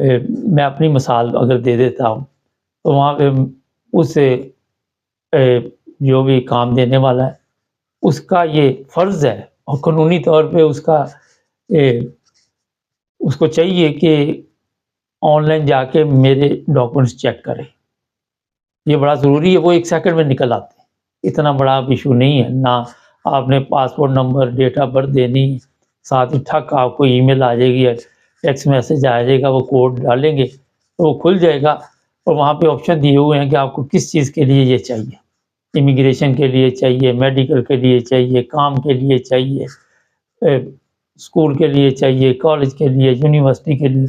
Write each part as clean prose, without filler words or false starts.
میں اپنی مثال اگر دے دیتا ہوں تو وہاں پہ اس جو بھی کام دینے والا ہے اس کا یہ فرض ہے اور قانونی طور پہ اس کا اس کو چاہیے کہ آن لائن جا کے میرے ڈاکومنٹس چیک کرے. یہ بڑا ضروری ہے، وہ 1 سیکنڈ میں نکل آتے ہیں، اتنا بڑا ایشو نہیں ہے. نہ آپ نے passport number date of birth دینی، ساتھ ہی ٹھک آپ کو ای میل آ جائے گی، ٹیکسٹ میسج آ جائے گا، وہ کوڈ ڈالیں گے تو وہ کھل جائے گا اور وہاں پہ آپشن دیے ہوئے ہیں کہ آپ کو کس چیز کے لیے یہ چاہیے. امیگریشن کے لیے چاہیے، میڈیکل کے لیے چاہیے، کام کے لیے چاہیے، اسکول کے لیے چاہیے، کالج کے لیے، یونیورسٹی کے لیے،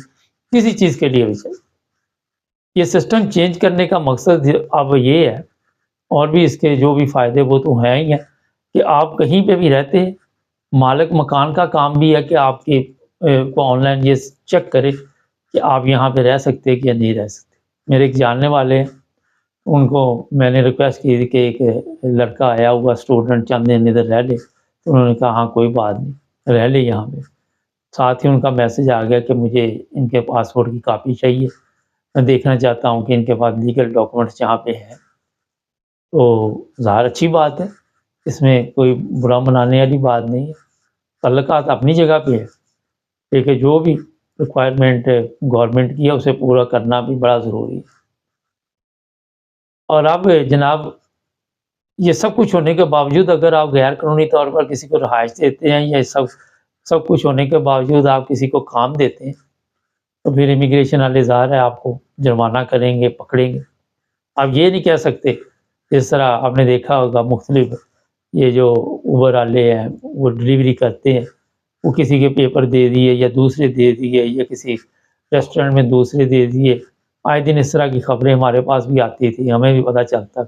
کسی چیز کے لیے بھی چاہیے. یہ سسٹم چینج کرنے کا مقصد اب یہ ہے، اور بھی اس کے جو بھی فائدے وہ تو ہیں ہی ہیں، کہ آپ کہیں پہ بھی رہتے ہیں، مالک مکان کا کام بھی ہے کہ آپ کی کو آن لائن یہ چیک کرے کہ آپ یہاں پہ رہ سکتے کہ یا نہیں رہ سکتے. میرے ایک جاننے والے ہیں، ان کو میں نے ریکویسٹ کی کہ ایک لڑکا آیا ہوا اسٹوڈنٹ چند دن ادھر رہ لے، تو انہوں نے کہا ہاں کوئی بات نہیں رہ لے یہاں پہ. ساتھ ہی ان کا میسج آ گیا کہ مجھے ان کے پاسپورٹ کی کاپی چاہیے، میں دیکھنا چاہتا ہوں کہ ان کے پاس لیگل ڈاکومنٹس جہاں پہ ہیں. تو ظاہر اچھی بات ہے، اس میں کوئی برا منانے والی بات نہیں ہے، تعلقات اپنی جگہ پہ ہے، لیکن جو بھی ریکوائرمنٹ گورنمنٹ کی ہے اسے پورا کرنا بھی بڑا ضروری ہے. اور اب جناب یہ سب کچھ ہونے کے باوجود اگر آپ غیر قانونی طور پر کسی کو رہائش دیتے ہیں یا سب کچھ ہونے کے باوجود آپ کسی کو کام دیتے ہیں تو پھر امیگریشن والے ظاہر ہے آپ کو جرمانہ کریں گے، پکڑیں گے. آپ یہ نہیں کہہ سکتے، جس طرح آپ نے دیکھا ہوگا مختلف یہ جو اوبر والے ہیں وہ ڈلیوری کرتے ہیں، وہ کسی کے پیپر دے دیے یا دوسرے دے دیے یا کسی ریسٹورینٹ میں دوسرے دے دیے. آئے دن اس طرح کی خبریں ہمارے پاس بھی آتی تھی، ہمیں بھی پتہ چلتا.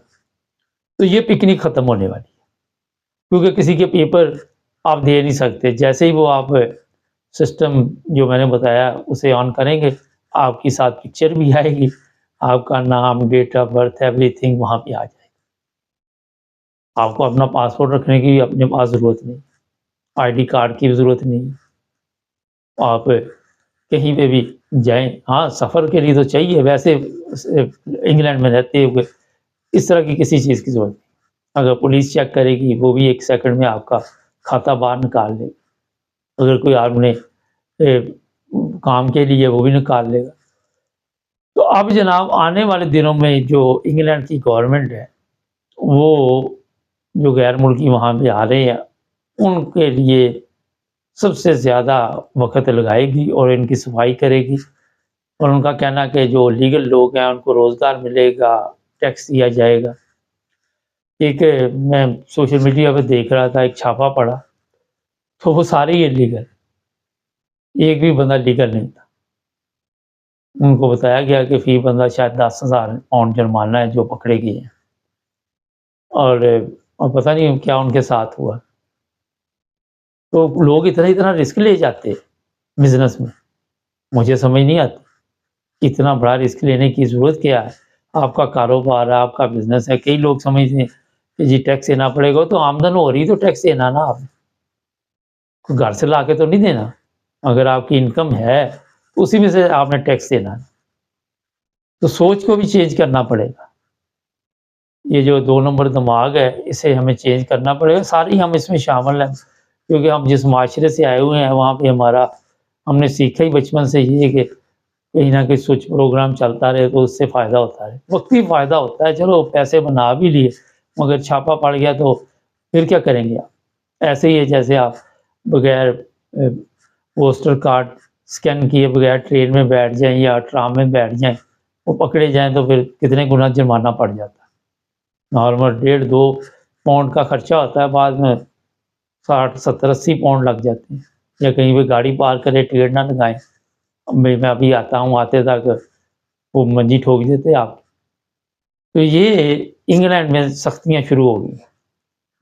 تو یہ پکنک ختم ہونے والی ہے، کیونکہ کسی کے پیپر آپ دے نہیں سکتے. جیسے ہی وہ آپ سسٹم جو میں نے بتایا اسے آن کریں گے، آپ کی ساتھ پکچر بھی آئے گی، آپ کا نام، date of birth, everything وہاں پہ آ جائے گی. آپ کو اپنا پاسپورٹ رکھنے کی اپنے پاس ضرورت نہیں، آئی ڈی کارڈ کی بھی ضرورت نہیں. آپ کہیں پہ بھی جائیں، ہاں سفر کے لیے تو چاہیے، ویسے انگلینڈ میں رہتے ہوئے اس طرح کی کسی چیز کی ضرورت نہیں. اگر پولیس چیک کرے گی وہ بھی 1 سیکنڈ میں آپ کا کھاتہ باہر نکال لے گی. اگر کوئی آپ نے کام کے لیے وہ بھی نکال لے گا. تو اب جناب آنے والے دنوں میں جو انگلینڈ کی گورنمنٹ ہے وہ جو غیر ملکی وہاں پہ آ رہے ہیں ان کے لیے سب سے زیادہ وقت لگائے گی اور ان کی صفائی کرے گی. اور ان کا کہنا کہ جو لیگل لوگ ہیں ان کو روزگار ملے گا، ٹیکس دیا جائے گا. ایک میں سوشل میڈیا پہ دیکھ رہا تھا، ایک چھاپا پڑا تو وہ سارے ہی لیگل، ایک بھی بندہ لیگل نہیں تھا. ان کو بتایا گیا کہ فی بندہ شاید 10,000 پاؤنڈ جرمانہ ہے جو پکڑے گئے ہیں. اور پتہ نہیں کیا ان کے ساتھ ہوا. تو لوگ اتنا رسک لے جاتے بزنس میں، مجھے سمجھ نہیں آتی اتنا بڑا رسک لینے کی ضرورت کیا ہے. آپ کا کاروبار ہے، آپ کا بزنس ہے. کئی لوگ سمجھتے ہیں کہ جی ٹیکس دینا پڑے گا، تو آمدن ہو رہی تو ٹیکس دینا نا. آپ کو گھر سے لا کے تو نہیں دینا. اگر آپ کی انکم ہے تو اسی میں سے آپ نے ٹیکس دینا. تو سوچ کو بھی چینج کرنا پڑے گا. یہ جو 2 نمبر دماغ ہے اسے ہمیں چینج کرنا پڑے گا. سارے ہم اس میں شامل ہیں، کیونکہ ہم جس معاشرے سے آئے ہوئے ہیں وہاں پہ ہم نے سیکھا ہی بچپن سے یہ کہ کہیں نہ کہیں سوچ پروگرام چلتا رہے تو اس سے فائدہ ہوتا ہے، وقتی فائدہ ہوتا ہے. چلو پیسے بنا بھی لیے مگر چھاپا پڑ گیا تو پھر کیا کریں گے آپ. ایسے ہی ہے جیسے آپ بغیر پوسٹر کارڈ اسکین کیے بغیر ٹرین میں بیٹھ جائیں یا ٹرام میں بیٹھ جائیں، وہ پکڑے جائیں تو پھر کتنے گنا جرمانہ پڑ جاتا ہے. نارمل 1.5-2 پاؤنڈ کا خرچہ ہوتا ہے، بعد میں 60 70 80 پاؤنڈ لگ جاتے ہیں. یا کہیں پہ گاڑی پارک کرے ٹکٹ نہ لگائیں، میں ابھی آتا ہوں، آتے تک وہ منجی ٹھوک دیتے آپ. تو یہ انگلینڈ میں سختیاں شروع ہو گئی.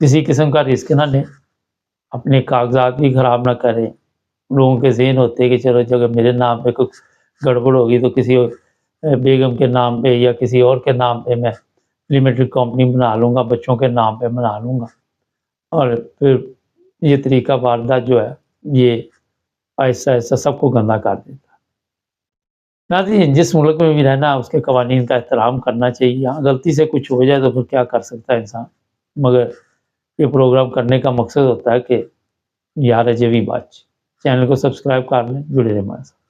کسی قسم کا رسک نہ لیں، اپنے کاغذات بھی خراب نہ کریں. لوگوں کے ذہن ہوتے کہ چلو جگہ میرے نام پہ کچھ گڑبڑ ہوگی تو کسی بیگم کے نام پہ یا کسی اور کے نام پہ میں لمیٹڈ کمپنی بنا لوں گا، بچوں کے نام پہ بنا لوں گا. اور پھر یہ طریقہ واردات جو ہے یہ آہستہ آہستہ سب کو گندہ کر دیتا. ناظرین، جس ملک میں بھی رہنا اس کے قوانین کا احترام کرنا چاہیے. یہاں غلطی سے کچھ ہو جائے تو پھر کیا کر سکتا ہے انسان. مگر یہ پروگرام کرنے کا مقصد ہوتا ہے کہ یار عجبی بات. چینل کو سبسکرائب کر لیں، جڑے رہیں ہمارے ساتھ.